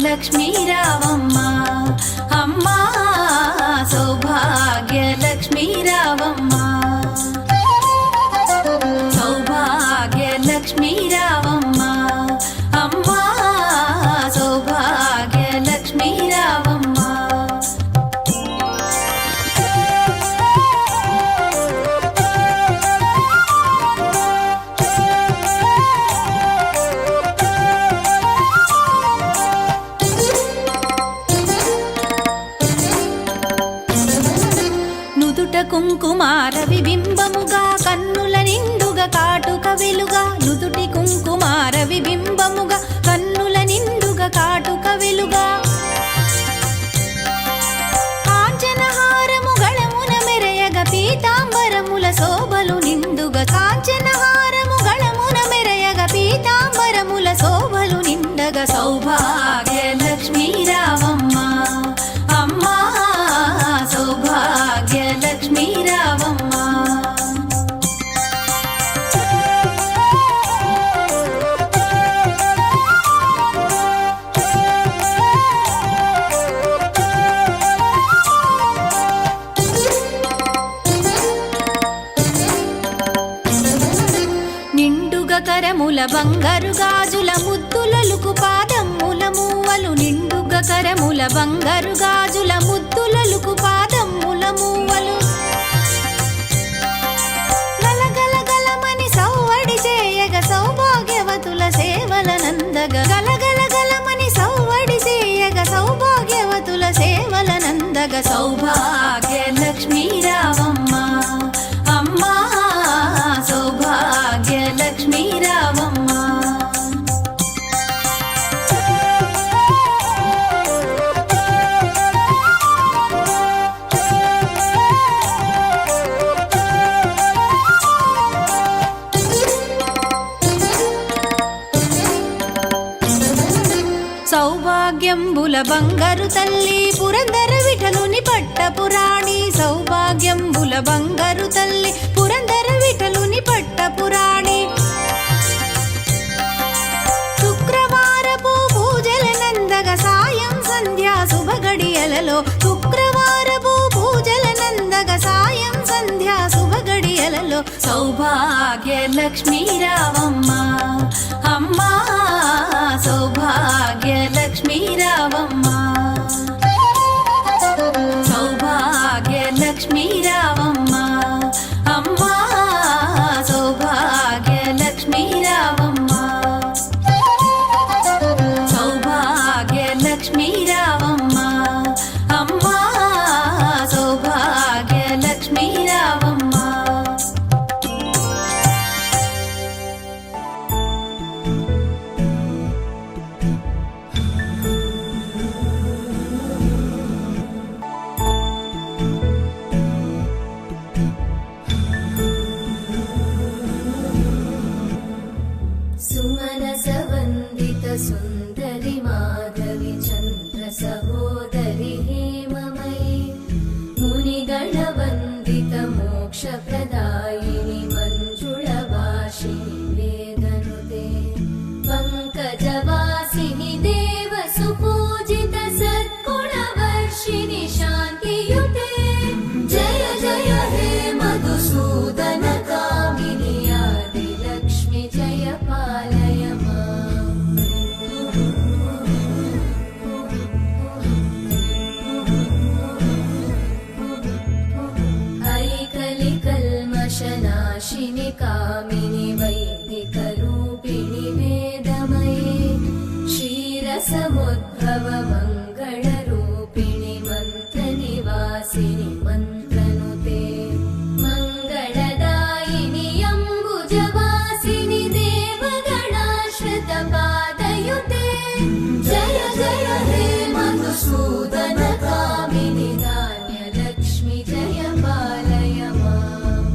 లక్ష్మీ రావమ్మ అమ్మ సౌభాగ్య లక్ష్మీ రావమ్మ సౌభాగ్య లక్ష్మీ రావమ్మ అమ్మ సౌభాగ్య లక్ష్మీ రావమ్మ కుంకుమార విబింబముగా కన్నుల నిండుగా కాటుక వెలుగా నుదుటి కుంకుమార విబింబముగా కన్నుల నిండుగా కాటుక వెలుగా కాంచనహారము గళమున మెరయగ పీతాంబరముల శోభలు నిండుగా కాంచనహారము గళమున మెరయగ పీతాంబరముల శోభలు నిండగా సౌభాగ్య లక్ష్మీ రావమ్మ అమ్మా సౌభాగ్య లక్ష్మీ రావమ్మ నిండుగా కరముల బంగారు గాజుల ముద్దులలుకు పాదమ్ముల మూవలు నిండుగా కరముల బంగారు గాజుల ముద్దులలుకు పాదమ్ముల మూవలు గలగల గలమని సౌవడి చేయగ సౌభాగ్యవతుల సేవల నందగ గలగల గలమని సౌవడి చేయగ సౌభాగ్యవతుల సేవల నందగ సౌభాగ్య లక్ష్మీ రావమ్మ అమ్మా సౌభాగ్య లక్ష్మీ రావమ్మ సౌభాగ్యంబుల బంగారు తల్లి పురందర విఠలుని పట్టపురాణి సౌభాగ్యంబుల బంగారు తల్లి పురందర విఠలుని పట్టపురాణి శుక్రవారపు పూజల నందగ సాయం సంధ్యా శుభగడియలలో శుక్రవారపు పూజల నందగ సాయం సంధ్యా శుభగడియలలో సౌభాగ్య లక్ష్మీ రావమ్మ అమ్మా సౌభాగ్య లక్ష్మీ రావమ్మ సౌభాగ్య లక్ష్మీ రావమ్మ అమ్మా సౌభాగ్య లక్ష్మీ రావమ్మ సౌభాగ్య లక్ష్మీ రావమ్మ అమ్మా సౌభాగ్య లక్ష్మీ రావమ్మ विनाशनाशिनि कामिनि वैदिकरूपिणि वेदमये क्षीरसमुद्भव मङ्गलरूपिणि मन्त्रनिवासिनि मन्त्रनुते मङ्गलदायिनि अम्बुजवासिनि देवगणाश्रितपादयुते जय जय हे मधुसूदन कामिनि धान्यलक्ष्मि जय पालय माम्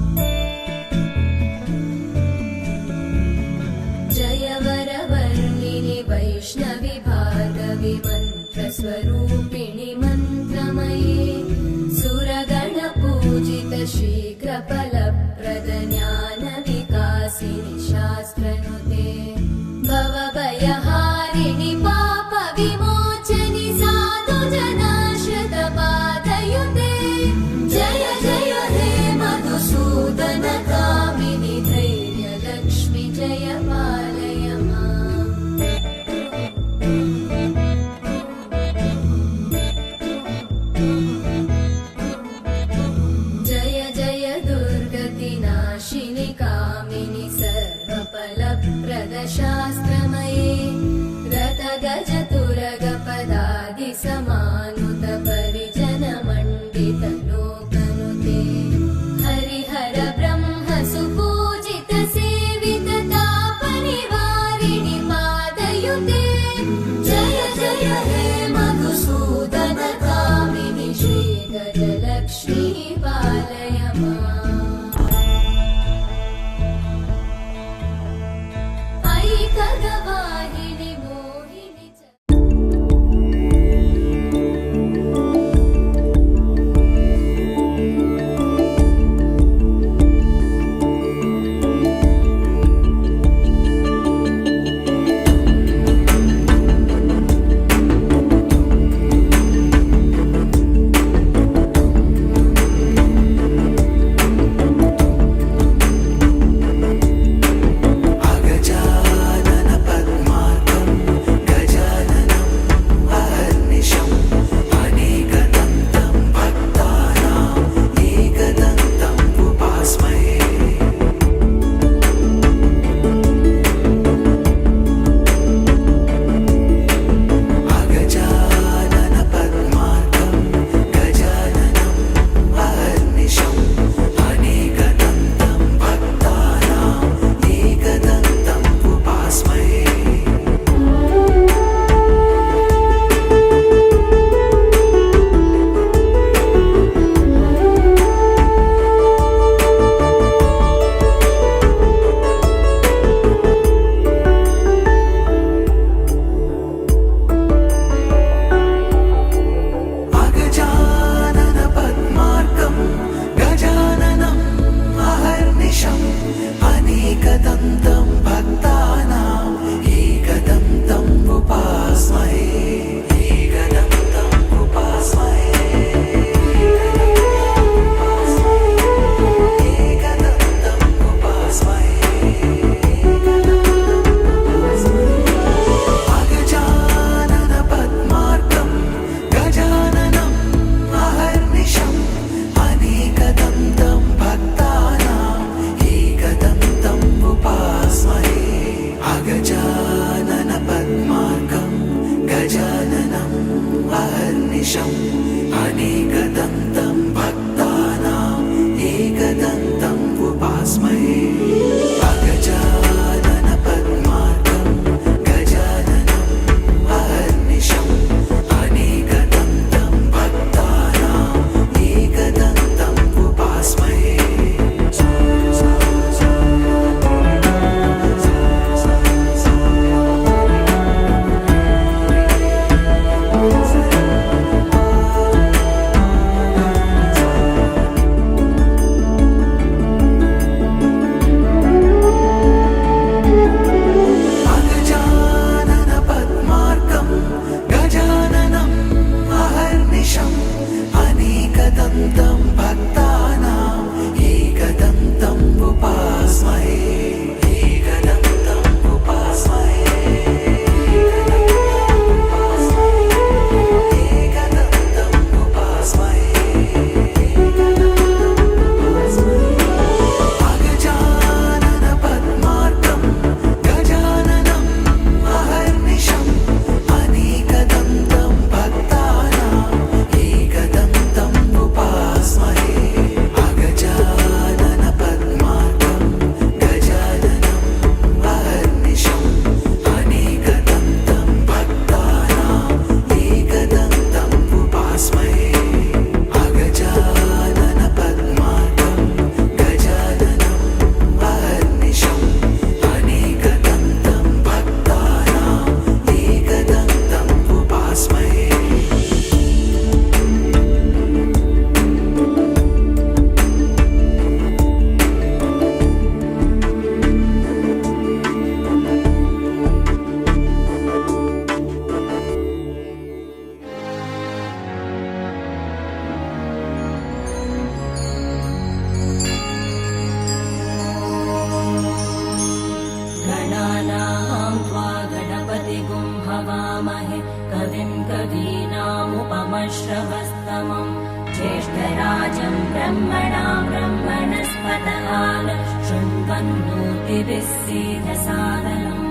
न शृण्वन्नोतिभिः सीदसादनम्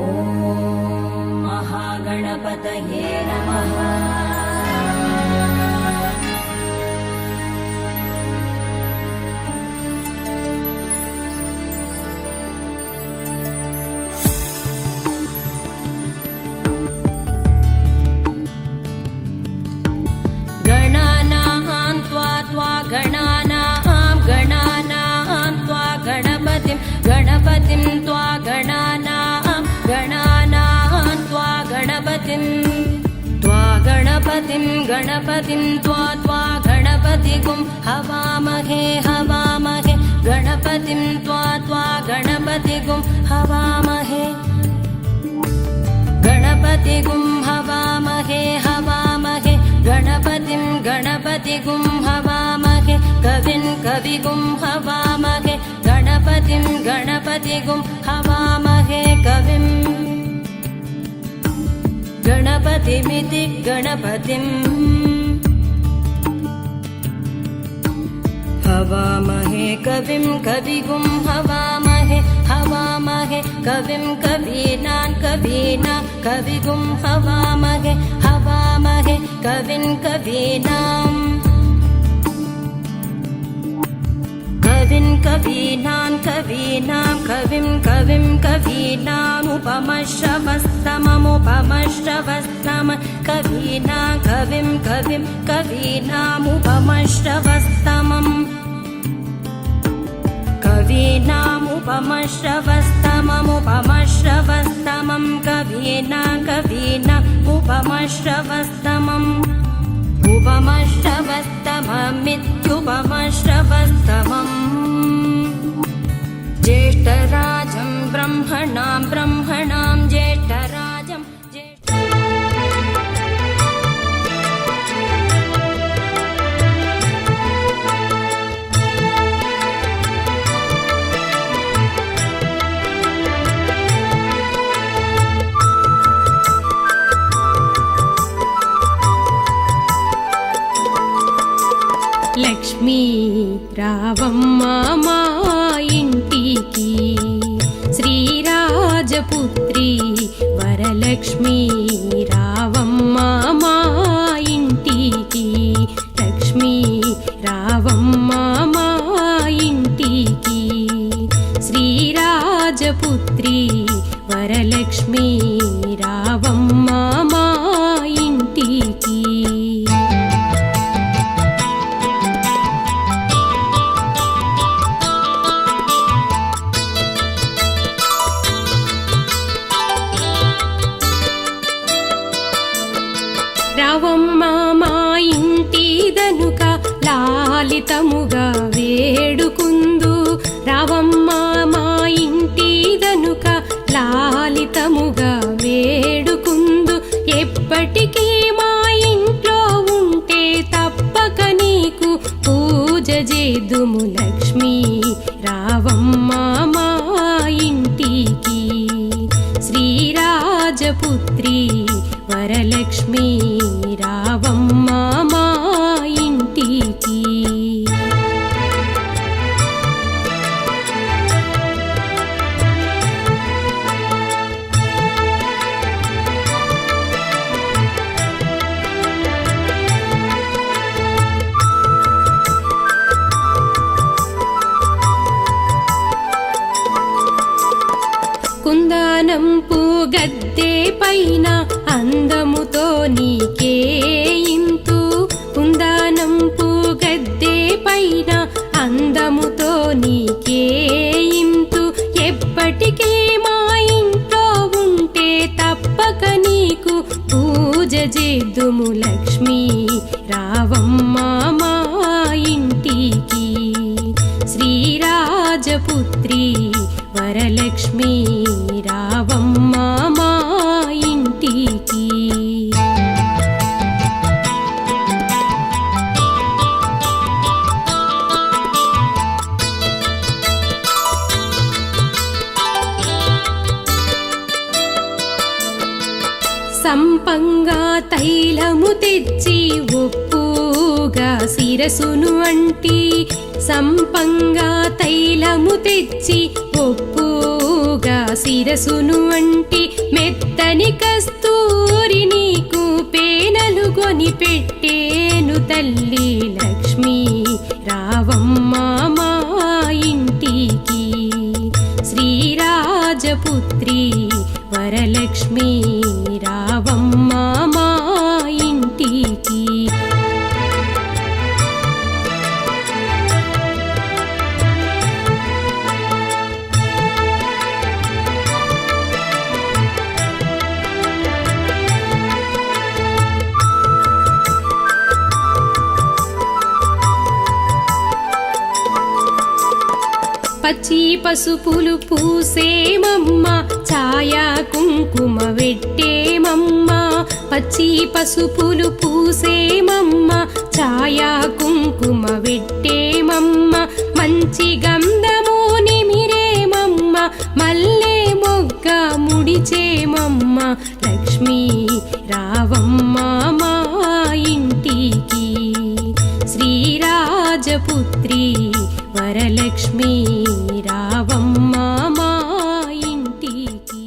ॐ महागणपतये नमः। गणपतिं त्वा गणानां गणपतिं त्वा गणपतिगुं हवामहे गणपतिं त्वा गणपतिगुं हवामहे गणपतिगुं हवामहे गणपतिगुं हवामहे कविगुं हवामहे गणपतिगुं हवामहे कविम् गणपतिमिति गणपतिम् हवामहे कविगुं हवामहे कविं कवीनां कविगुं हवामहे कविं कवीनाम् कविं कवीनामुपमश्रवस्तमम् उपमश्रवस्तममित्युपमश्रवस्तमम् ज्येष्ठराजं ब्रह्मणां ज्येष्ठराजं లక్ష్మీ రావమ్మ మా ఇంటికి శ్రీరాజపుత్రి వరలక్ష్మీ రావమ్మ మా ఇంటికి లక్ష్మీ రావమ్మ మా ఇంటికి శ్రీరాజపుత్రి వరలక్ష్మీ రావమ్మ మా ఇంటికి రావమ్మ మా ఇంటి దనుక లాలితముగా వేడుకుందు రావమ్మ మా ఇంటి దనుక లాలితముగా వేడుకుందు ఎప్పటికీ మా ఇంట్లో ఉంటే తప్పక నీకు పూజ చేదుము లక్ష్మీ రావమ్మ మా ఇంటికి శ్రీరాజపుత్రి వరలక్ష్మీ రావమ్మ మా ఇంటికి కుందనంపు గద్దె పైన అందముతో నీకే ఇంతు కుందనంపు గద్దె పైన అందముతో నీకే ఇంతు ఎప్పటికీ మా ఇంట్లో ఉంటే తప్పక నీకు పూజ చేద్దుము లక్ష్మీ రావమ్మ మా ఇంటికి శ్రీరాజపుత్రి వరలక్ష్మీ రావమ్మ మా ఇంటికి సంపంగా తైలము తెచ్చి ఒప్పుగా శిరసును అంటి సంపంగా తైలము తెచ్చి ఒప్పుగా శిరసును అంటి మెత్తని కస్తూరి నీకు పేనలు కొని పెట్టేను తల్లి లక్ష్మీ రావమ్మా మా ఇంటికి శ్రీరాజపుత్రి వరలక్ష్మీ రావమ్మా మా ఇంటికి పచ్చి పసుపులు పూసేమమ్మ ఛాయా కుంకుమ వెట్టేమమ్మ పచ్చి పసుపులు పూసేమమ్మ ఛాయా కుంకుమ వెట్టేమమ్మ మంచి గంధము నిమిరేమమ్మ మల్లె మొగ్గ ముడిచేమమ్మ లక్ష్మీ రావమ్మ మా ఇంటికి శ్రీరాజపుత్రి వరలక్ష్మీ రావమ్మా మా ఇంటికి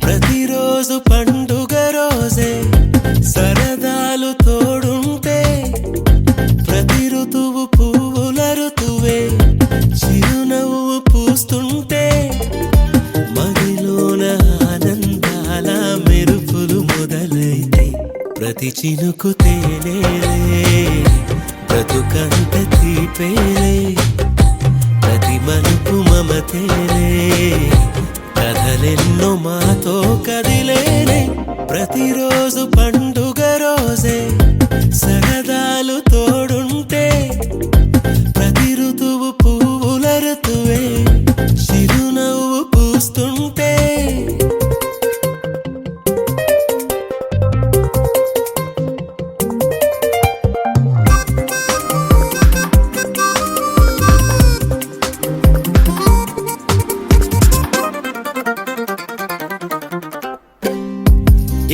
ప్రతిరోజు పండుగ రోజే సరదాలు తోడుంటే ప్రతి ఋతువు పువ్వుల ఋతువే చిరునవ్వు పూస్తుంటే మదిలోన ఆనందాల మెరుపులు మొదలైతే ప్రతి చినుకు తేనేలే బ్రతుకంత తీపేలే ప్రతి మలుపు మమతేలే కథలెన్నో మాతో కదిలేనే ప్రతిరోజు పండుగ రోజే సరదాలు తోడుంటే ప్రతి ఋతువు పువ్వుల ఋతువే చిరునవ్వు పూస్తుంటే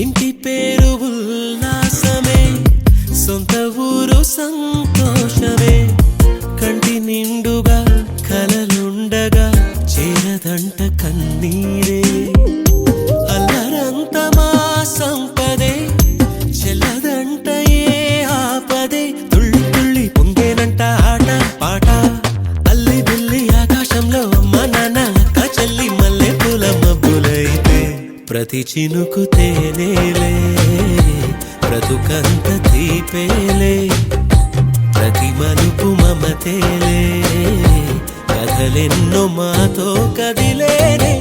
ఇంటి పేరు ఉల్లాసమే సొంత ఊరు సంతోషమే కంటి నిండుగా కలలుండగా చేరదంట కన్నీరే అల్లరంత మా సంపదే చెల్లదంట ఏ ఆపదే తుళ్ళి తుళ్ళి పొంగేనంట ఆట పాట అల్లి బిల్లి ఆకాశంలో అమ్మ నాన్న అక్క చెల్లి మల్లె పూల మబ్బులైతే ప్రతి చినుకు తేనేలే బ్రతుకంత తీపేలే ప్రతి మలుపు మమతేలే కథలెన్నో మాతో కదిలేనే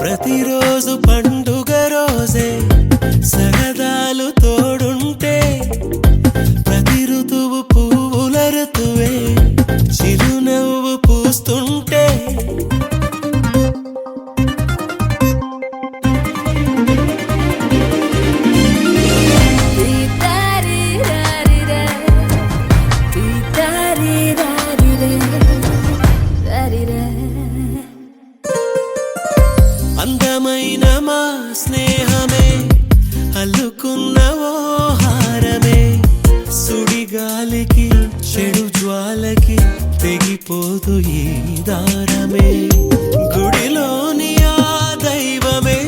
ప్రతిరోజు పండుగ రోజే సరదాలు తోడుంటే ప్రతి ఋతువు పువ్వుల ఋతువే చిరునవ్వు పూస్తుంటే అందమైన మా స్నేహమే అల్లుకున్న ఓ హారమే సుడిగాలికి చెడు జ్వాలకి తెగిపోదు ఈ దారమే గుడిలోని ఆ దైవమే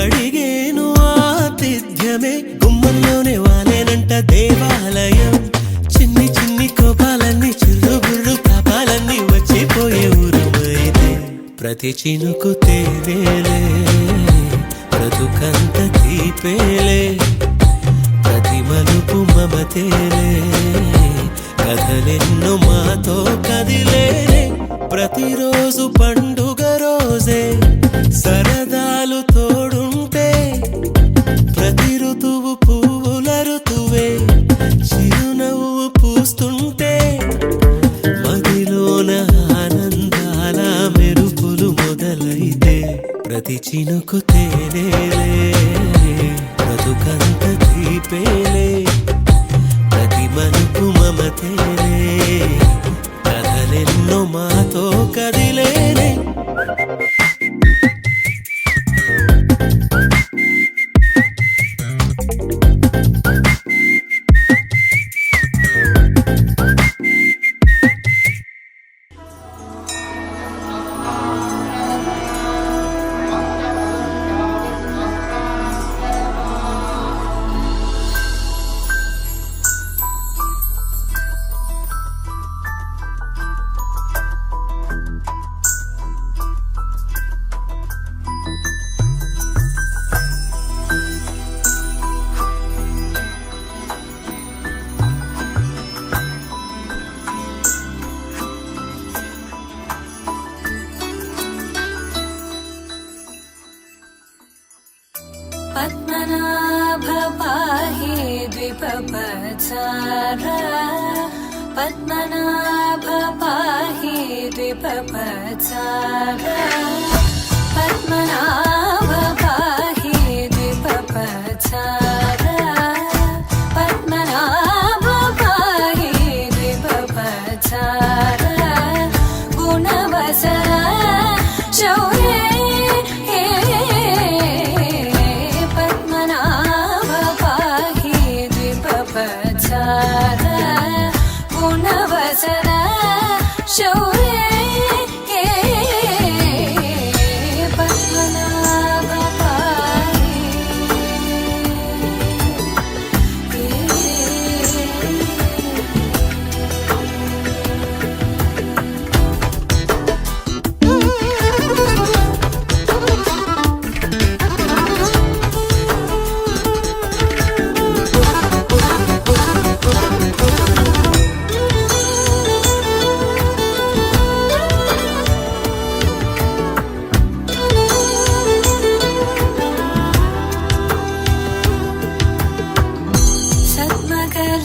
అడిగేను ఆతిథ్యమే గుమ్మంలోనే వాలేనంట దేవాలయం చిన్ని చిన్ని కోపాలన్నీ చిరుబుర్రు తాపాలన్నీ వచ్చిపోయే ఊరమైతే ప్రతి చినుకు తేనేలే బ్రతుకంత తీపేలే ప్రతి మలుపు మమతేలే కథలెన్నో మాతో కదిలేనే ప్రతిరోజు పండుగ రోజే సరదాలు తోడుంటే द्विपपचार पद्मनाभ पाहि द्विपपचार पद्मनाभ पाहि द्विपपचार पद्मनाभ पाहि द्विपपचार गुणवसर शौर्ये पद्मनाभ पाहि द्विपपचार गुणवसर शौर्ये पद्मनाभ पाहि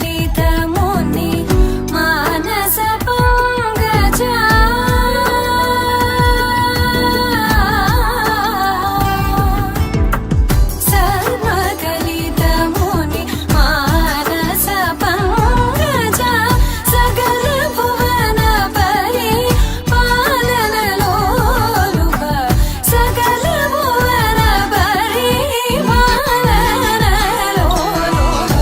सद्मकलितमुनि मानस पङ्कजा सद्मकलितमुनि मानस पङ्कजा सकल भुवन परि पालन लोलुप सकल भुवन परि पालन लोलुप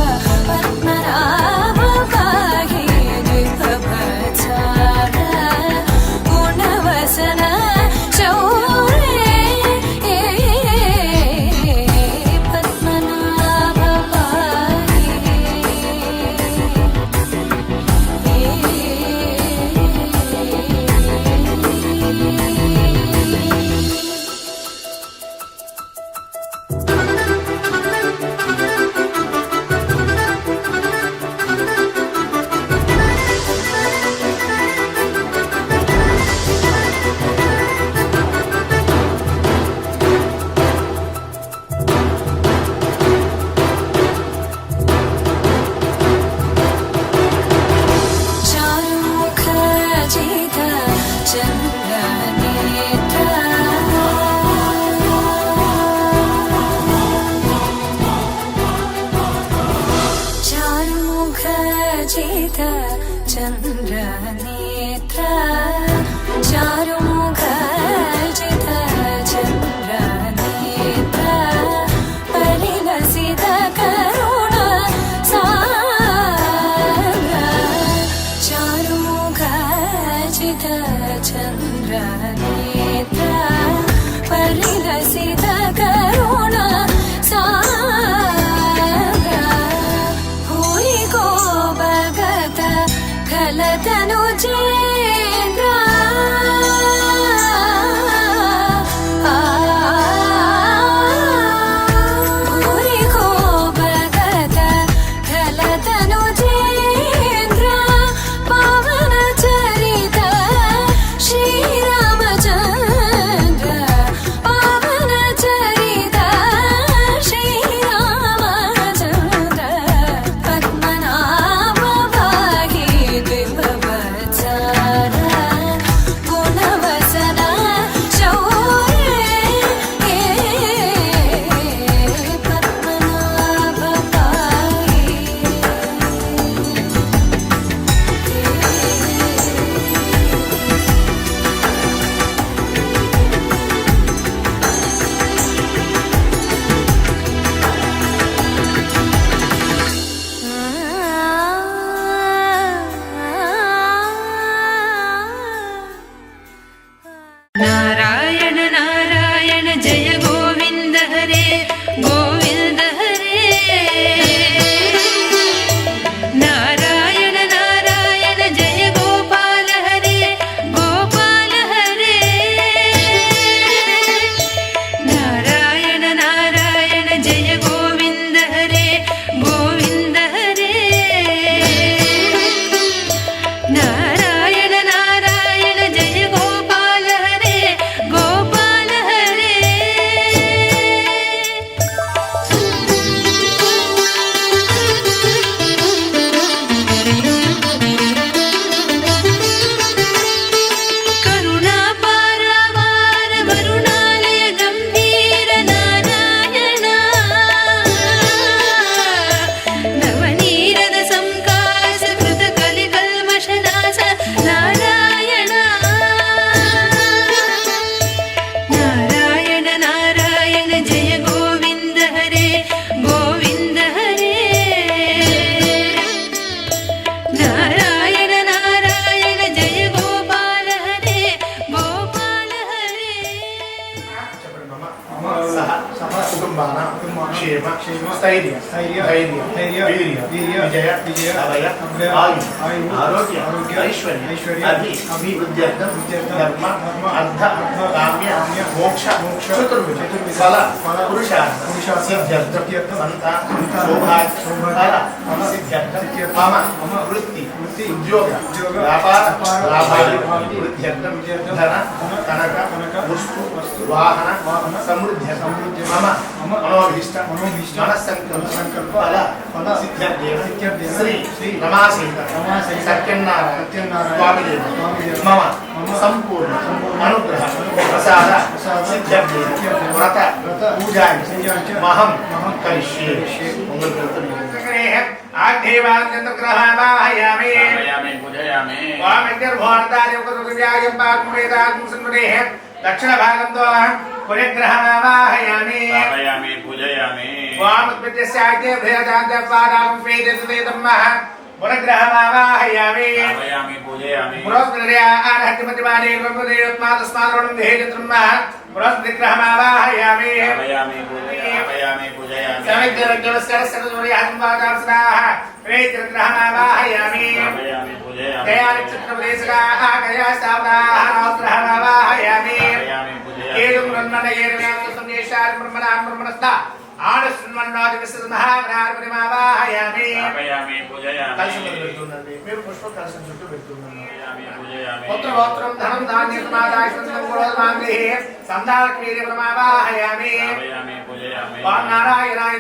पद्मनाभ पाहि द्विपपचार गुणवसन शौर्ये पद्मनाभ पाहि चारुमुख जित चन्द्रनेत्र चारुमुख जित चन्द्रनेत्र चारुमुख जित चन्द्रनेत्र परिलसित करुण सागर चारुमुख जित चन्द्रनेत्र परिलसित करुण सागर भूरि को भगत खल స్థైర్య ధైర్య వీర్య విజయ అభయ ఆయు ఆరోగ్య ఐశ్వర్య అభివృద్ధ్యర్థం ధర్మ అర్థ కామ్య మోక్ష చతుర్విధ ఫల పురుషార్థ సిద్ధ్యర్థం సౌభాగ్య సిద్ధ్యర్థం మమ వృత్తి ఉద్యోగ వ్యాపార లాభాది వృద్ధ్యర్థం ధన కనక వస్తు వాహన సమృద్ధ్యర్థం మమ మనోభీష్ట మనస్సంకల్ప ఫల సిద్ధ్యర్థం శ్రీ రమాసీత సత్యనారాయణ స్వామిదేవ మమ సంపూర్ణ అనుగ్రహ ప్రసాద సిద్ధ్యర్థం వ్రత పూజాంచ మహం కరిష్యే దక్షిణ భాగంతో పునఃగ్రహమావాహయామి పునఃగ్రహమావాహయామి పునఃగ్రహమావాహయామి మీరు పుష్ప కలశం చుట్టూ పెడుతున్నారు. పుత్రగోత్రం ధనం ధాన్యం సంధారక్రీయమావాహయామి నారాయణాయ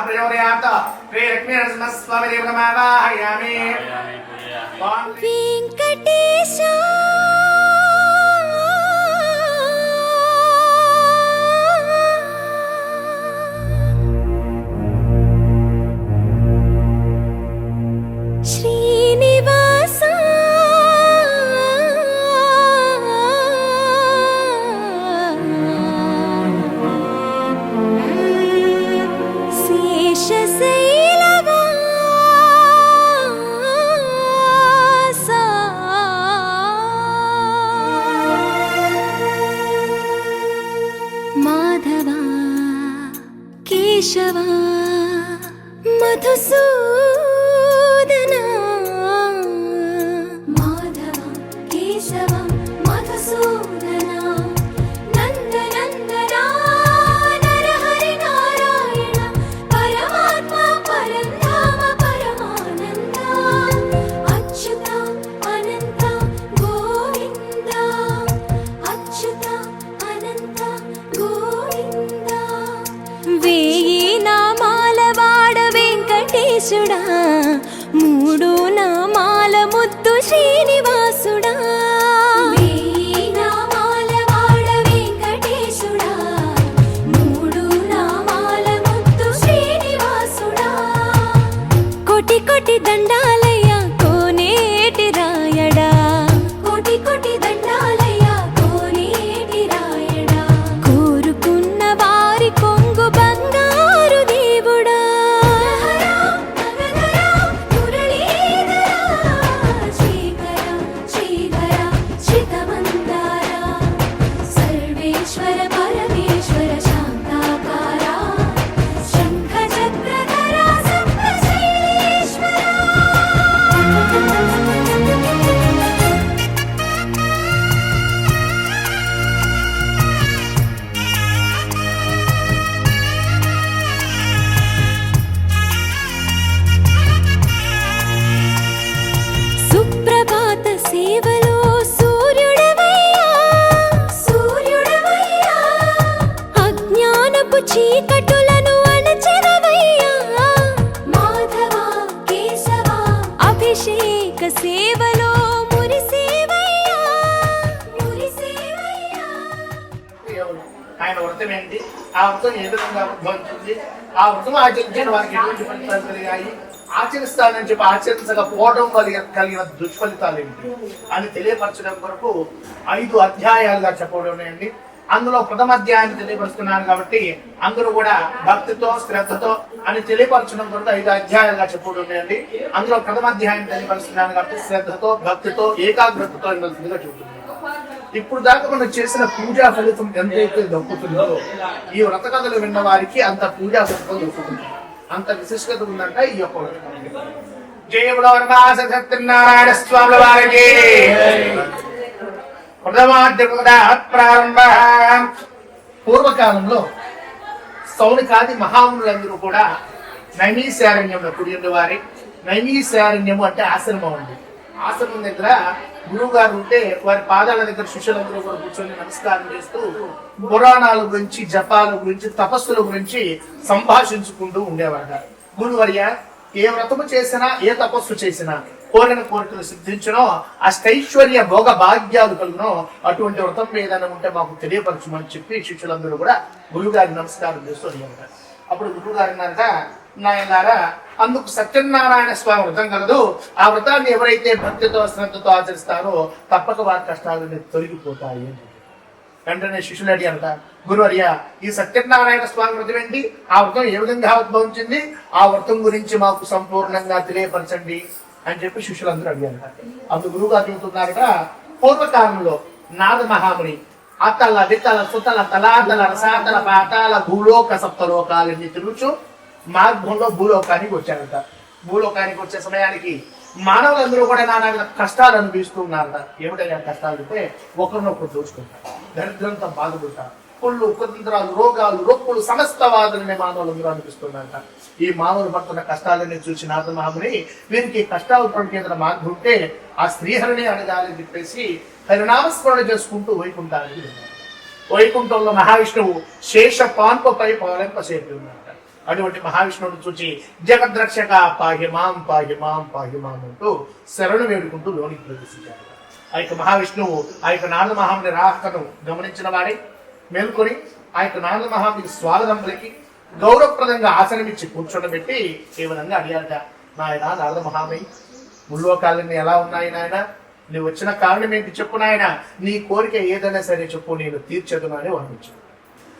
ప్రయోదయాత్ శ్రీ లక్ష్మీ నరసింహస్వామిదేవమావాహయామి వెంకటేశ శ్రీనివాస శేషశైలవాస మాధవ కేశవ మధుసూదన మాధవ కేశవ మధుసూదన నందనందన నరహరి నారాయణ పరమాత్మ పరంధామ పరమానంద అచ్యుత అనంత గోవింద అచ్యుత అనంత గోవింద వేయి నామాల వాడ వెంకటేశుడా మూడు నామాల ముద్దు శ్రీనివాసుడా వేయి నామాల వాడ వెంకటేశుడా మూడు నామాల ముద్దు శ్రీనివాసుడా కోటి కోటి దండాలయ్య కోనేటి రాయడా కోటి కోటి దండాలయ్య కోనేటి రాయడా కోరుకున్న వారి కొంగు బంగారు దేవుడా సర్వేశ్వర పరమేశ్వర శాంతాకార శంఖ చక్రధర సప్తశైలేశ్వర సుప్రభాత సేవలో సూర్యుడవయ్యా సూర్యుడవయ్యా అజ్ఞానపు చీకటులను అణచెదవయ్యా మాధవ కేశవ అభిషేక సేవలో మురిసేవయ్యా మురిసేవయ్యా ఆయన వ్రతం ఏంటి, ఆ వ్రతం ఏ విధంగా ఉద్భవించింది, ఆ వ్రతం ఆచరించిన వారికి ఎటువంటి ఫలితాలు కలిగాయి, ఆచరిస్తానని చెప్పి ఆచరించకపోవడం కలిగిన దుష్ఫలితాలు ఏంటి అని తెలియపరచడం కొరకు 5 అధ్యాయాలుగా చెప్పబడినాయండి. అందులో ప్రథమ అధ్యాయాన్ని తెలియపరుస్తున్నాను కాబట్టి అందరూ కూడా భక్తితో శ్రద్ధతో అని తెలియపరచడం కొరకు 5 అధ్యాయాలుగా చెప్పబడినాయండి. అందులో ప్రథమ అధ్యాయాన్ని తెలియపరుస్తున్నాను కాబట్టి శ్రద్ధతో భక్తితో ఏకాగ్రతతో చెబుతున్నాను. ఇప్పుడు దాకా మనం చేసిన పూజా ఫలితం ఎంతైతే దక్కుతుందో ఈ వ్రత కథలు విన్న వారికి అంత పూజా ఫలితం దక్కుతుంది. అంత విశిష్టత ఉందంట ఈ యొక్క వ్రతం. జయ బుధవర్మాస సత్యనారాయణ స్వామి వారికి ప్రారంభ. పూర్వకాలంలో సౌనికాది మహామునులందరూ కూడా నైమిషారణ్యంలో కూడి వారి. నైమిషారణ్యము అంటే ఆశ్రమం అండి. ఆశ్రమం దగ్గర గురువు గారు ఉంటే వారి పాదాల దగ్గర శిష్యులందరూ కూడా కూర్చొని నమస్కారం చేస్తూ పురాణాల గురించి, జపాల గురించి, తపస్సుల గురించి సంభాషించుకుంటూ ఉండేవారు. గురువర్య, ఏ వ్రతము చేసినా, ఏ తపస్సు చేసినా కోరిన కోరికలు సిద్ధించనో, అష్టైశ్వర్య భోగ భాగ్యాలు కలుగునో అటువంటి వ్రతం ఏదైనా ఉంటే మాకు తెలియపరచమని చెప్పి శిష్యులందరూ కూడా గురువు గారికి నమస్కారం చేస్తూ ఉండేవారు. అప్పుడు గురువు గారు అన్నారట, నాయనారా, అందుకు సత్యనారాయణ స్వామి వ్రతం కలదు. ఆ వ్రతాన్ని ఎవరైతే భక్తితో శ్రద్ధతో ఆచరిస్తారో తప్పక వారి కష్టాలు తొలగిపోతాయి అని. వెంటనే శిష్యులు అడిగారట, గురువర్య, ఈ సత్యనారాయణ స్వామి వ్రతం ఏంటి? ఆ వ్రతం ఏ విధంగా ఉద్భవించింది? ఆ వ్రతం గురించి మాకు సంపూర్ణంగా తెలియపరచండి అని చెప్పి శిష్యులందరూ అడిగారట. అప్పుడు గురువు గారు చెబుతున్నారట, పూర్వకాలంలో నాద మహాముని అతల వితల సుతల తలాతల రసాతల పాతాల భూలోక సప్తలోకాలని తిరుగుచు మార్గంలో భూలోకానికి వచ్చారట. భూలోకానికి వచ్చే సమయానికి మానవులందరూ కూడా నానా కష్టాలు అనుభవిస్తూ ఉన్నారట. ఏమిటైనా కష్టాలు అంటే ఒకరినొకరు దోచుకుంటారు, దరిద్రంతో బాధపడతారు, పుళ్ళు, కుతంత్రాలు, రోగాలు, రొప్పులు, సమస్త వాదులనే మానవులందరూ అనిపిస్తున్నారట. ఈ మానవులు పడుతున్న కష్టాలని చూసి నారద మహాముని వీరికి కష్టాలు పడికేదైనా మార్గం ఉంటే ఆ శ్రీహరిని అడగాలని చెప్పేసి హరినామస్మరణ చేసుకుంటూ వైకుంఠానికి వెళ్ళారు. వైకుంఠంలో మహావిష్ణువు శేష పాన్పపై పవలింపసేపి ఉన్నారట. అటువంటి మహావిష్ణువును చూచి జగద్రక్షక పాహిమాం పాహిమాం పాహిమాం అంటూ శరణు వేడుకుంటూ లోనికి ప్రవేశించారు. ఆ యొక్క మహావిష్ణువు ఆ యొక్క నారద మహాముని రాకను గమనించిన వాడే మేల్కొని ఆ యొక్క నారద మహామునికి స్వాగతం పలికి గౌరవప్రదంగా ఆసనమిచ్చి కూర్చోబెట్టి ఈ విధంగా అడిగారట, నాయన నారద మహాముని, ముల్లోకాలన్నీ ఎలా ఉన్నాయి నాయన? నువ్వు వచ్చిన కారణం ఏంటి చెప్పు నాయన, నీ కోరిక ఏదైనా సరే చెప్పు, నేను తీర్చదును అని వర్ణించాను.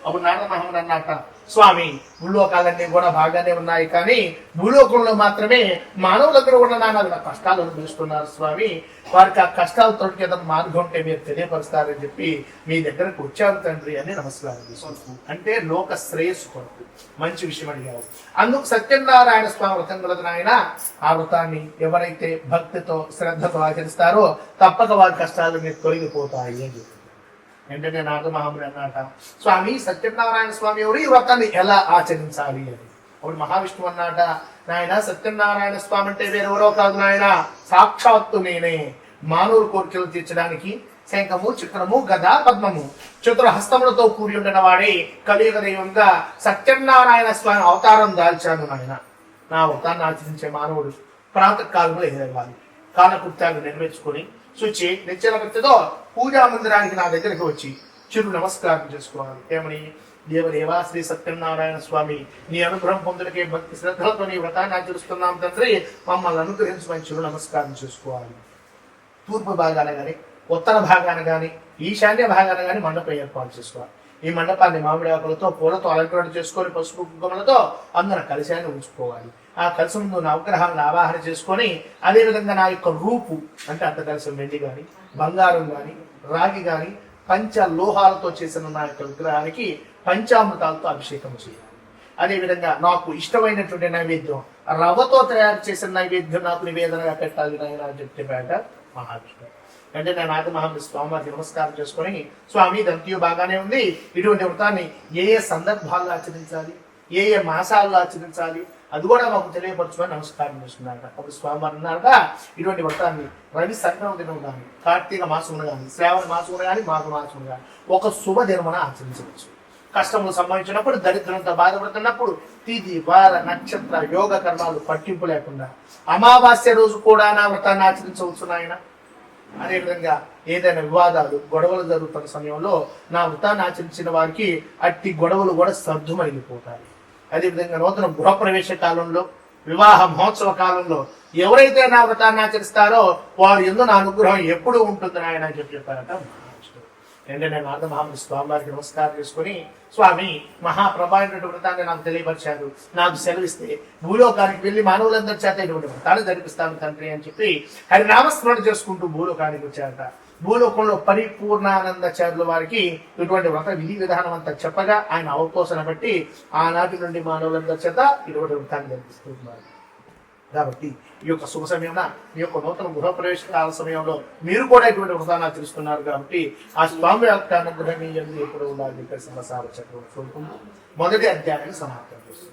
అప్పుడు నారద మహాముని అన్నట, స్వామి, భూలోకాలన్నీ కూడా బాగానే ఉన్నాయి, కానీ భూలోకంలో మాత్రమే మానవులందరూ కూడా నాన్న కష్టాలు అనుభవిస్తున్నారు స్వామి. వారికి ఆ కష్టాలు తొలగేదని మార్గం ఉంటే మీరు తెలియపరుస్తారని చెప్పి మీ దగ్గరకు వచ్చారు తండ్రి అని నమస్కారం చేసుకుంటూ, అంటే లోక శ్రేయస్సు కొరకు మంచి విషయం అడిగారు. అందుకు సత్యనారాయణ స్వామి వ్రతం కలదు నాయన. ఆ వ్రతాన్ని ఎవరైతే భక్తితో శ్రద్ధతో ఆచరిస్తారో తప్పక వారి కష్టాలు మీరు తొలగిపోతాయి అని చెప్పి. వెంటనే నారద మహాముని అన్నట, స్వామి, సత్యనారాయణ స్వామి ఎవరు? ఈ వ్రతాన్ని ఎలా ఆచరించాలి అని. అప్పుడు మహావిష్ణువు అన్నట, నాయన, సత్యనారాయణ స్వామి అంటే వేరెవరో కాదు నాయన, సాక్షాత్తు నేనే. మానవుల కోరికలు తీర్చడానికి శంఖము, చక్రము, గద, పద్మము, చతురహస్తములతో కూడి ఉండిన వాడే కలియుగ దైవంగా సత్యనారాయణ స్వామి అవతారం దాల్చాను నాయన. నా వ్రతాన్ని ఆచరించే మానవుడు ప్రాతకాలంలో ఎగరవాలి, కాలకృత్యాలు నెరవేర్చుకొని శుచి నిశ్చల భక్తితో పూజా మందిరానికి నా దగ్గరికి వచ్చి చిరు నమస్కారం చేసుకోవాలి. ఏమని? దేవదేవా శ్రీ సత్యనారాయణ స్వామి, నీ అనుగ్రహం పొందుటకే భక్తి శ్రద్ధలతో నీ వ్రతాన్ని ఆచరిస్తున్నాం తండ్రి, మమ్మల్ని అనుగ్రహించమని చిరు నమస్కారం చేసుకోవాలి. తూర్పు భాగాన కానీ, ఉత్తర భాగాన కానీ, ఈశాన్య భాగాన కానీ మండపం ఏర్పాటు చేసుకోవాలి. ఈ మండపాన్ని మామిడి ఆకులతో, పూలతో అలంకరణ చేసుకొని పసుపు కుంకుమలతో అందరూ కలశాన్ని ఉంచుకోవాలి. ఆ కలశం ముందు నవగ్రహాలను ఆవాహన చేసుకొని, అదేవిధంగా నా యొక్క రూపు అంటే అంత కలశం వెండి కానీ, బంగారం కానీ, రాగి కానీ, పంచ లోహాలతో చేసిన నా యొక్క విగ్రహానికి పంచామృతాలతో అభిషేకం చేయాలి. అదేవిధంగా నాకు ఇష్టమైనటువంటి నైవేద్యం, రవ్వతో తయారు చేసిన నైవేద్యం నాకు నివేదనగా పెట్టాలి నాయన అని చెప్పేట మహావిష్ణువు. అంటే నేను నారద మహాముని స్వామివారికి నమస్కారం చేసుకొని, స్వామి, దంతియు బాగానే ఉంది, ఇటువంటి వ్రతాన్ని ఏ ఏ సందర్భాల్లో ఆచరించాలి, ఏ ఏ మాసాల్లో ఆచరించాలి, అది కూడా మాకు తెలియపరచుకొని నమస్కారం చేసుకున్నారట. అప్పుడు స్వామి అన్నారట, ఇటువంటి వ్రతాన్ని రవి సంక్రమ దినం కానీ, కార్తీక మాసమును కానీ, శ్రావణ మాసమును కానీ, మాఘ మాసమును కానీ ఒక శుభ దినమున ఆచరించవచ్చు. కష్టములు సంభవించినప్పుడు, దరిద్రంతో బాధపడుతున్నప్పుడు, తిథి, వార, నక్షత్ర, యోగ కర్మాలు పట్టింపు లేకుండా అమావాస్య రోజు కూడా నా వ్రతాన్ని ఆచరించవచ్చు నాయన. అదేవిధంగా ఏదైనా వివాదాలు, గొడవలు జరుగుతున్న సమయంలో నా వ్రతాన్ని ఆచరించిన వారికి అట్టి గొడవలు కూడా సర్దుమణిగిపోతాయి. అదేవిధంగా నూతన గృహప్రవేశ కాలంలో, వివాహ మహోత్సవ కాలంలో ఎవరైతే నా వ్రతాన్ని ఆచరిస్తారో వారి యందు నా అనుగ్రహం ఎప్పుడు ఉంటుంది నాయన అని చెప్పారట మహావిష్ణువు. అంటే నేను నారద మహాముని స్వామి వారికి నమస్కారం చేసుకుని, స్వామి, మహాప్రభావినటువంటి వ్రతాన్ని నాకు తెలియపరిచారు, నాకు సెలవిస్తే భూలోకానికి వెళ్ళి మానవులందరి చేత ఇటువంటి వ్రతాన్ని జరిపిస్తాను తండ్రి అని చెప్పి హరినామస్మరణ చేసుకుంటూ భూలోకానికి వచ్చారట. భూలోకంలో పరిపూర్ణానందాచార్యుల వారికి ఇటువంటి వ్రత విధి విధానం అంతా చెప్పగా ఆయన అవపోసన బట్టి ఆనాటి నుండి మానవులందరి చేత ఇటువంటి వృత్తాన్ని జరిపిస్తున్నారు. కాబట్టి ఈ యొక్క శుభ సమయమున మీ యొక్క నూతన గృహప్రవేశ కాల సమయంలో మీరు కూడా ఇటువంటి వృతాన్ని ఆచరిస్తున్నారు. కాబట్టి ఆ స్వామి యొక్క అనుగ్రహం మీ యందు ఎప్పుడు ఉండాలని చెప్పేసి సమసార చక్రం కోరుకుంటూ మొదటి అధ్యాయాన్ని సమాప్తం చేస్తుంది.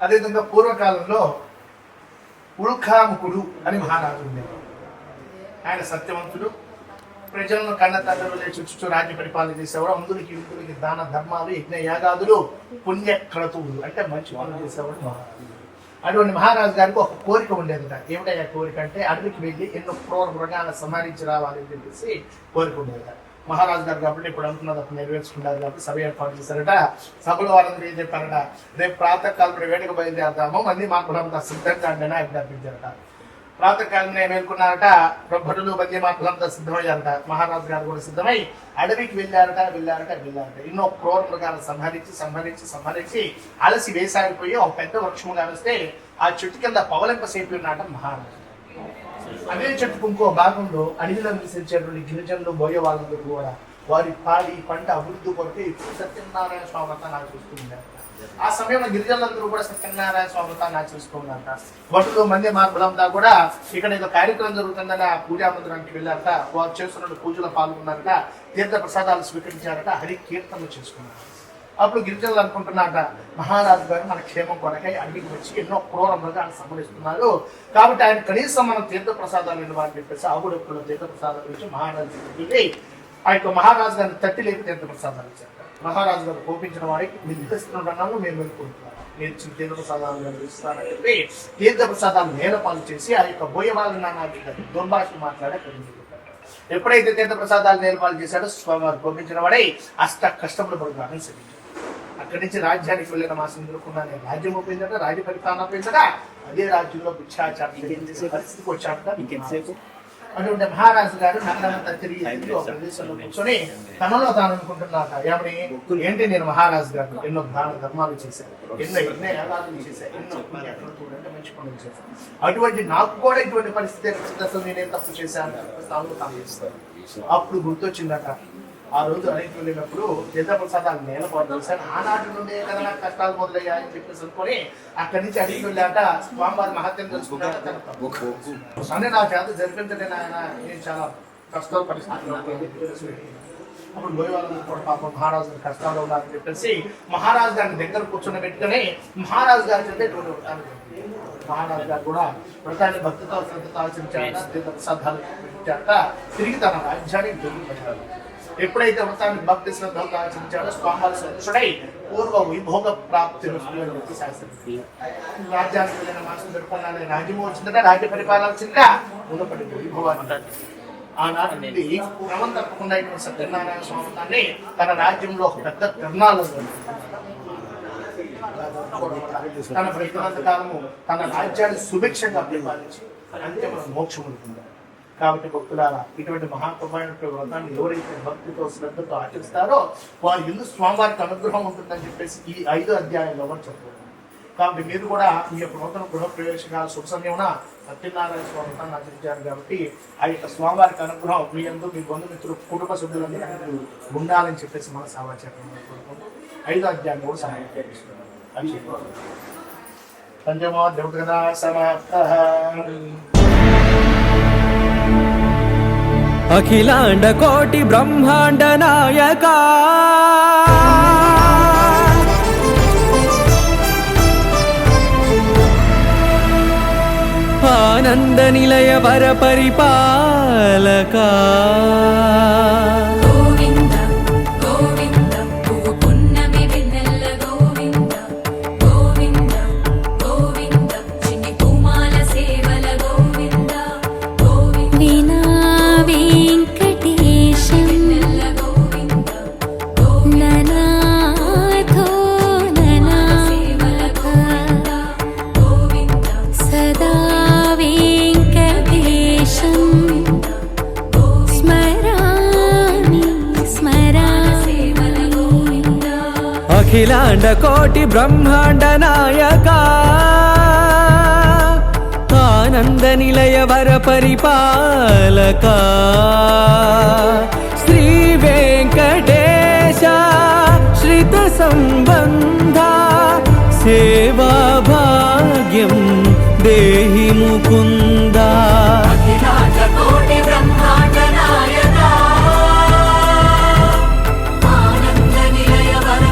అదేవిధంగా పూర్వకాలంలో ఉల్కాముకుడు అని మహారాజు ఉండేవాడు. ఆయన సత్యవంతుడు, ప్రజలను కన్న తండ్రులు చుట్టూ రాజ్య పరిపాలన చేసేవాడు. అందులోకి ఇందులోకి దాన ధర్మాలు, యజ్ఞ యాగాదులు, పుణ్యక్రతువులు అంటే మంచి పనులు చేసేవాడు మహారాజు. అటువంటి మహారాజు గారికి ఒక కోరిక ఉండేదట. ఏమిటయ్యా కోరిక అంటే అడవికి వెళ్ళి ఎన్నో క్రూర మృగాలను సంహరించి రావాలని చెప్పేసి కోరిక ఉండేదట. మహారాజు గారు కాబట్టి ఇప్పుడు అనుకున్నది అప్పుడు నెరవేర్చుకున్నారు కాబట్టి సభ ఏర్పాటు చేశారట. సభలో వాళ్ళందరూ ఏం చెప్పారట, రేపు ప్రాతకాలం వేడుక బయలుదేరతాము, మంది మాకులంతా సిద్ధంగా అంటే ఆజ్ఞాపించారట. ప్రాతకాలం మేల్కొన్నారట. భటులు బందీ మాకులంతా సిద్ధమయ్యారట. మహారాజు గారు కూడా సిద్ధమై అడవికి వెళ్ళారట. ఎన్నో క్రూర మృగాలను సంహరించి అలసి వేసారిపోయి ఒక పెద్ద వృక్షముగా వస్తే ఆ చెట్టు కింద పవలింపసేపి ఉన్నాట మహారాజు. అదే చెట్టుకు ఇంకో భాగంలో అడవిలో నివసించేటువంటి గిరిజనులు, బోయ వాళ్ళందరూ కూడా వారి పాడి పంట అభివృద్ధి కొరకు ఇప్పుడు సత్యనారాయణ స్వామి వ్రతాన్ని ఆచరిస్తున్నారు. ఆ సమయంలో గిరిజనులందరూ కూడా సత్యనారాయణ స్వామి వ్రతాన్ని ఆచరిస్తున్నారట. భటులు మంది మార్పులంతా కూడా ఇక్కడ ఏదో కార్యక్రమం జరుగుతుందని ఆ పూజా మందిరానికి వెళ్ళారట. వారు చేస్తున్న పూజలో పాల్గొన్నారట. తీర్థ ప్రసాదాలు స్వీకరించారట. హరి కీర్తనలు చేసుకున్నారు. అప్పుడు గిరిజనులు అనుకుంటున్నారట, మహారాజు గారు మన క్షేమం కొరకై అడవికి వచ్చి ఎన్నో క్రూర మృగాలను సంహరిస్తున్నారు. కాబట్టి ఆయన కనీసం మనం తీర్థ ప్రసాదాలు ఇవ్వాలని చెప్పేసి ఆవుడప్పుడు తీర్థ ప్రసాదాలు ఇచ్చి మహారాజు వెళ్ళి ఆ యొక్క మహారాజు గారిని తట్టి లేపి తీర్థ ప్రసాదాలు ఇచ్చారు. మహారాజు గారు కోపించిన వారికి నిర్దిస్తున్నాను, మేము వెళ్ళుకుంటున్నాను, నేను తీర్థ ప్రసాదాలు ఇస్తానని చెప్పి తీర్థ ప్రసాదాలు నేలపాలు చేసి ఆ యొక్క బోయవాళ్ళ నాన్న దుర్భాషలు మాట్లాడే ఎప్పుడైతే తీర్థ ప్రసాదాలు నేలపాలు చేశాడో స్వామివారు కోపించిన వాడై అష్ట కష్టములు పడుతున్నారని సెలవు. అక్కడి నుంచి రాజ్యానికి వెళ్ళిన మాసం ఎదుర్కొన్నాను. రాజ్యం పోయిందట, రాజ్య పరిపాలన పోయిందట. అదే రాజ్యంలో భిక్షాచారం పరిస్థితికి వచ్చాడట. అటువంటి మహారాజు గారు నగరమంతా తిరిగి ఒక ప్రదేశంలో కూర్చొని తనలో తాను అనుకుంటున్నాక, ఏమని ఏంటి నేను మహారాజు గారు ఎన్నో దాన ధర్మాలు చేశాను, ఎన్నో యాగాలు చేశాను, ఎన్నో అంటే మంచి పనులు చేశాను. అటువంటి నాకు కూడా ఇటువంటి పరిస్థితి అసలు నేనేం తప్పు చేశాను తాను చేస్తాను. అప్పుడు గుర్తొచ్చిందట, ఆ రోజు అనేక వెళ్ళినప్పుడు తీర్థ ప్రసాదాలు నేలపాటు చేశాను. ఆనాటి నుండే కదా నాకు కష్టాలు మొదలయ్యాయని చెప్పేసి అనుకొని అక్కడి నుంచి అడిగి వెళ్ళాక స్వామివారి మహత్యం తెలుసుకున్నాక నా చేత జరిపించండి నాయన, నేను చాలా కష్టాల పరిస్థితులు. అప్పుడు లోయ వాళ్ళని కూడా పాపం మహారాజు గారి కష్టాలు ఉన్నారని చెప్పేసి మహారాజు గారిని దగ్గర కూర్చొని పెట్టుకుని మహారాజు గారి కంటే మహారాజు గారు కూడా వ్రతాన్ని భక్తితో శ్రద్ధతో ఆచరించారట. తీర్థ ప్రసాదాలు ఇచ్చారట. తిరిగి తన రాజ్యానికి తిరిగిపోయారు. ఎప్పుడైతే వ్రతాన్ని భక్తి శ్రద్ధతో ఆచరించాడో స్వామివారి సంతుష్టుడై పూర్వ వైభోగ ప్రాప్తి అని చెప్పి శాస్త్రం. రాజ్యానికి వెళ్ళిన మాసం జరుపుకున్నాను, రాజ్యం వచ్చిందట, రాజ్య పరిపాలన వచ్చిందా, మునపడి వైభవాన్ని ఆనాటి నుండి క్రమం తప్పకుండా ఇటువంటి సత్యనారాయణ స్వామి తన రాజ్యంలో ఒక పెద్ద తిరణాలు తన ప్రతినంత కాలము తన రాజ్యాన్ని సుభిక్షంగా పరిపాలించి అంతిమ మోక్షం ఉంటుంది. కాబట్టి భక్తులారా, ఇటువంటి మహాత్మైన వ్రతాన్ని ఎవరైతే భక్తితో శ్రద్ధతో ఆచరిస్తారో వారి ఎందు స్వామివారికి అనుగ్రహం ఉంటుందని చెప్పేసి ఈ 5 అధ్యాయాల్లో కూడా చెప్తున్నారు. కాబట్టి మీరు కూడా మీ యొక్క నూతన గృహప్రవేశకాల శుభ సమయమున సత్యనారాయణ స్వామి వ్రతాన్ని ఆచరించారు. కాబట్టి ఆ యొక్క స్వామివారికి అనుగ్రహం మీ యందు, మీ బంధుమిత్రులు, కుటుంబ సభ్యులందరూ ఉండాలని చెప్పేసి మన సమాచారం 5 అధ్యాయం కూడా సహాయం చేస్తున్నారు. పంచమో దేవత సమాప్త. అఖిలాండ కోటి బ్రహ్మాండ నాయక ఆనంద నిలయ వర పరిపాలక గోవింద గోవింద పువ్వు పున్నమి వెన్నెల గోవింద గోవింద గోవింద చిన్ని పూమాల సేవల గోవింద గోవింద వినా వెంకటేశం వెన్నెల గోవింద గోవింద ననాథో సేవల ననాథ గోవింద గోవింద సదా వెంకటేశం స్మరామి సేవల స్మరామి గోవింద అఖిలాండ కోటి బ్రహ్మాండ నాయక ఆనంద నిలయ వర పరిపాలక శ్రీ వెంకటేశ శ్రిత సంబంధ సేవా భాగ్యం దేహి ముకుంద కోటి బ్రహ్మాండ నాయక ఆనంద నిలయ వర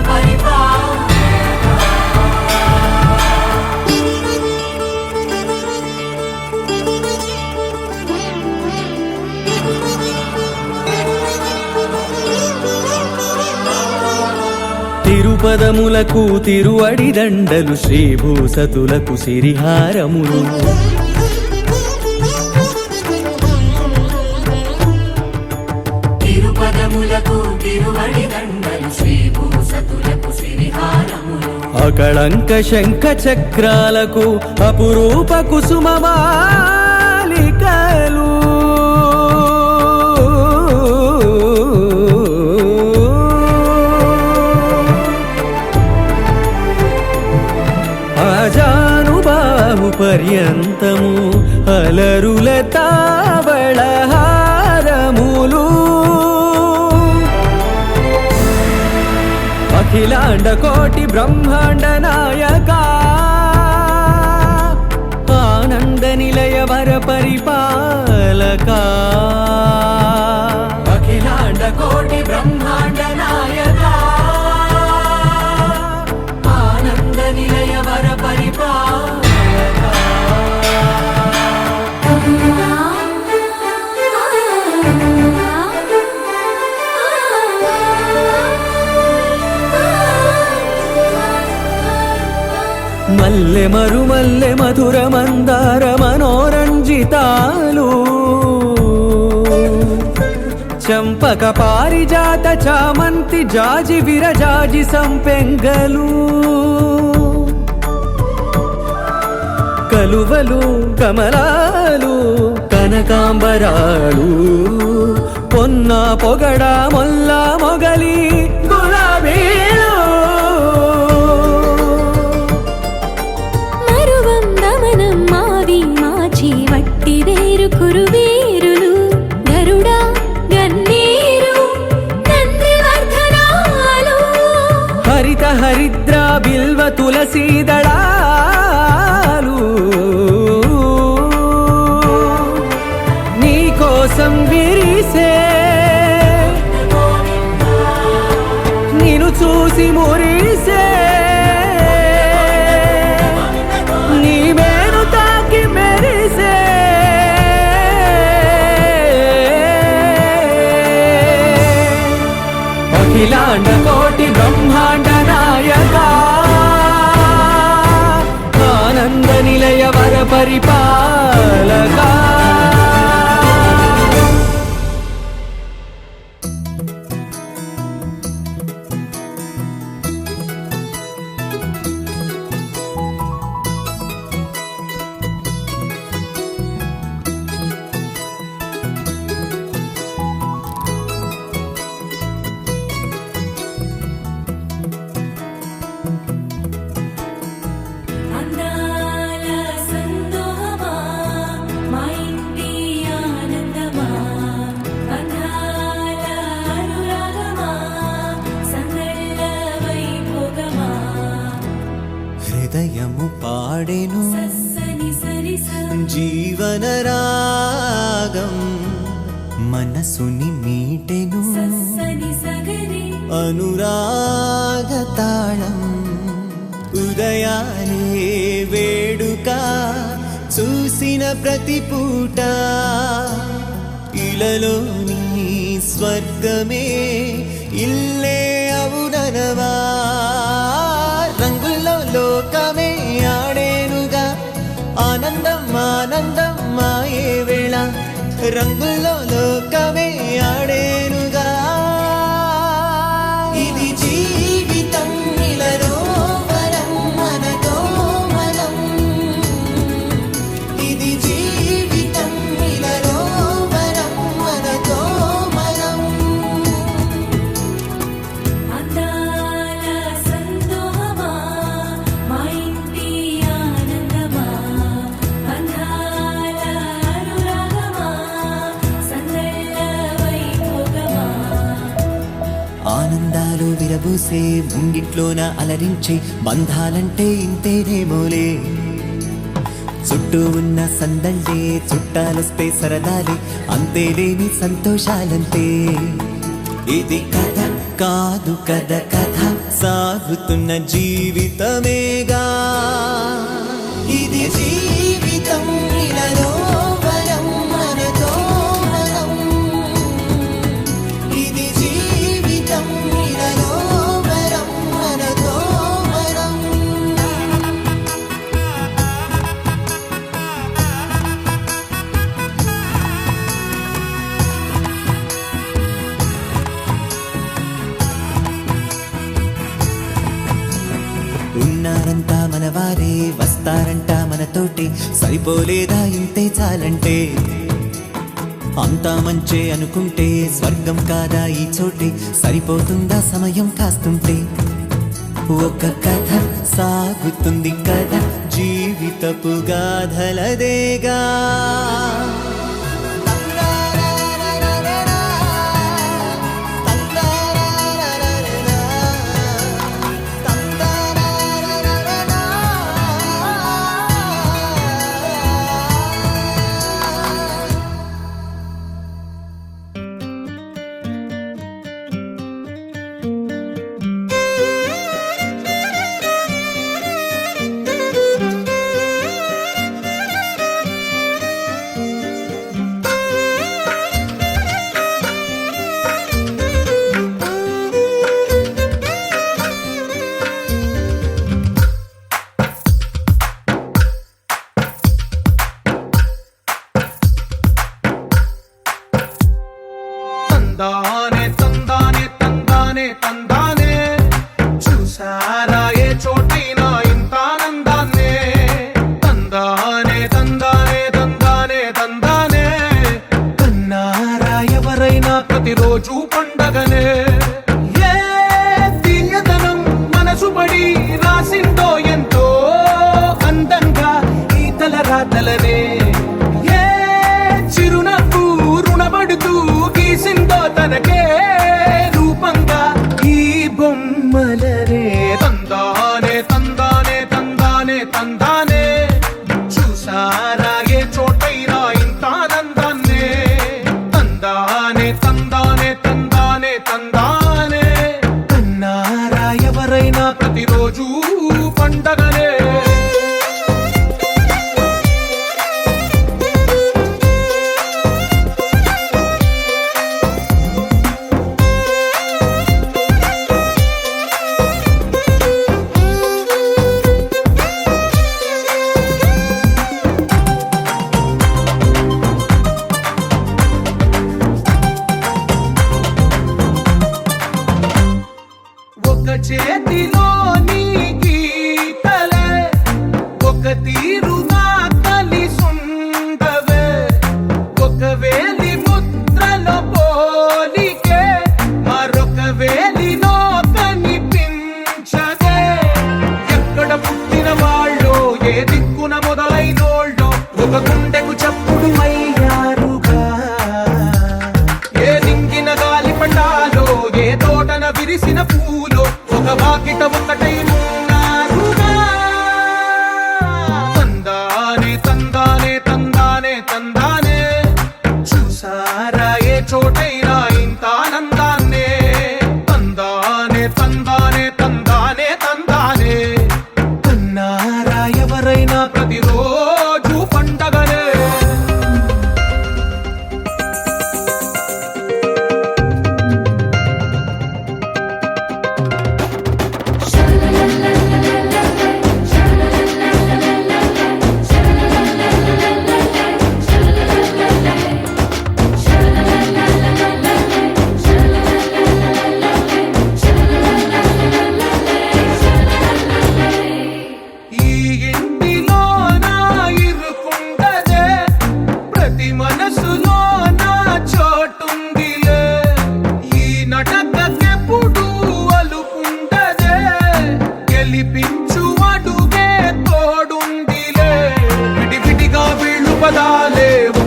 తిరుపదములకు తిరువడి దండలు శ్రీభూసతులకు సిరిహారములు తిరుపదములకు తిరువడి దండలు శ్రీభూసతులకు సిరిహారములు అకళంక శంఖ చక్రాలకు అపురూప కుసుమమాలికలు అజానుబాహు పర్యంతము అలరుల తావళహారములు అఖిలాండ కోటి బ్రహ్మాండ నాయక ఆనంద నిలయ వర పరిపాలక అఖిలాండ కోటి బ్రహ్మాండ నాయక ఆనంద నిలయ వర పరిపాలక మల్లె మరుమల్లె మధుర మందార మనోరంజితాలు చంపక పారిజాత చామంతి జాజి విరజాజి సంపెంగలు కలువలు కమలాలు కనకాంబరాలు పొన్న పొగడ మొల్ల మొగలి గులాబీలు మరువం దమనం మావి మాచి వట్టి వేరు కురువేరులు గరుడా గన్నేరు నందివర్ధనాలు హరిత హరిద్ర బిల్వ తులసీ దళాలు నీ కోసం విరిసే నిన్ను చూసి మురిసే నీ మేను తాకి మెరిసే అఖిలాండ కోటి బ్రహ్మాండ నాయక ఆనంద నిలయ వర పరిపాలక అందాల సందోహమా మాయ హృదయము పాడెను జీవన రాగం మనసుని మీటెను అనురాగ తాళం ఉదయాలే వేడుక చూసిన ప్రతి పూట ఇలలోని స్వర్గమే ఇల్లే అవుననవా రంగుల్లో లోకమే ఆడేనుగా ఆనందం ఆనందం మాయే వేళ రంగుల్లో లోకమే ఆడేనుగా ఇది జీవితం ఇలలో వరం మనతో మనం ఇది జీవితం ఇలలో వరం మనతో మనం అందాల సంతోషమా మా ఇంటి ఆనందమా అందాల అనురాగమా సందళ్ళ వైభోగమా ఆనందాలు విరబూసే ముంగిట్లోన అలరించే బంధాలంటే ఇంతేనేమోలే చుట్టూ ఉన్న సందళ్ళే చుట్టాలొస్తే సరదాలే అంతేలేని సంతోషాలంతే ఇది కథ కాదు కథ కథ సాగుతున్న జీవితమేగా ఇది జీవితం ఇలలో వరం మనతో మనం ఇది జీవితం ఇలలో వరం మనతో మనం ఉన్నారంతా మనవారే వస్తారంట మనతోటి సరిపోలేదా ఇంతే చాలంటే అంతా మంచే అనుకుంటే స్వర్గం కాదా ఈ చోటే సరిపోతుందా సమయం కాస్తుంటే ఒక కథ సాగుతుంది కథ జీవితపు గాథలదేగా తందానే తందానే తందానే తందానే చూసారా ఏ చోటైనా ఇంత ఆనందాన్నే తందానే తందానే తందానే తందానే కన్నారా ఎవరైనా ప్రతిరోజు పండగనే ఏ తీయదనం మనసు పడి రాసిందో ఎంతో అందంగా ఈ తల రాతలనే ఏ చిరునవ్వు రుణపడుతూ గీసిందో తనకే రూపంగా ఈ బొమ్మలనే తందానే తందానే తందానే తందానే చూసారా ఏ చోటైనా ఇంత ఆనందాన్నే తందానే తందానే తందానే తందానే కన్నారా ఎవరైనా ప్రతిరోజు పండగనే ఒక చేతిలో నీ గీతలే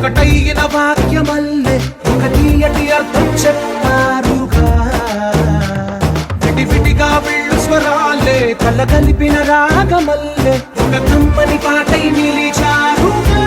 ఒకటైన వాక్యమల్లే ఒక తీయటి అర్థం చెప్పారుగా విడివిడిగా వీళ్ళు స్వరాలే కల కలిపిన రాగమల్లే ఒక కమ్మని పాటై నిలిచారుగా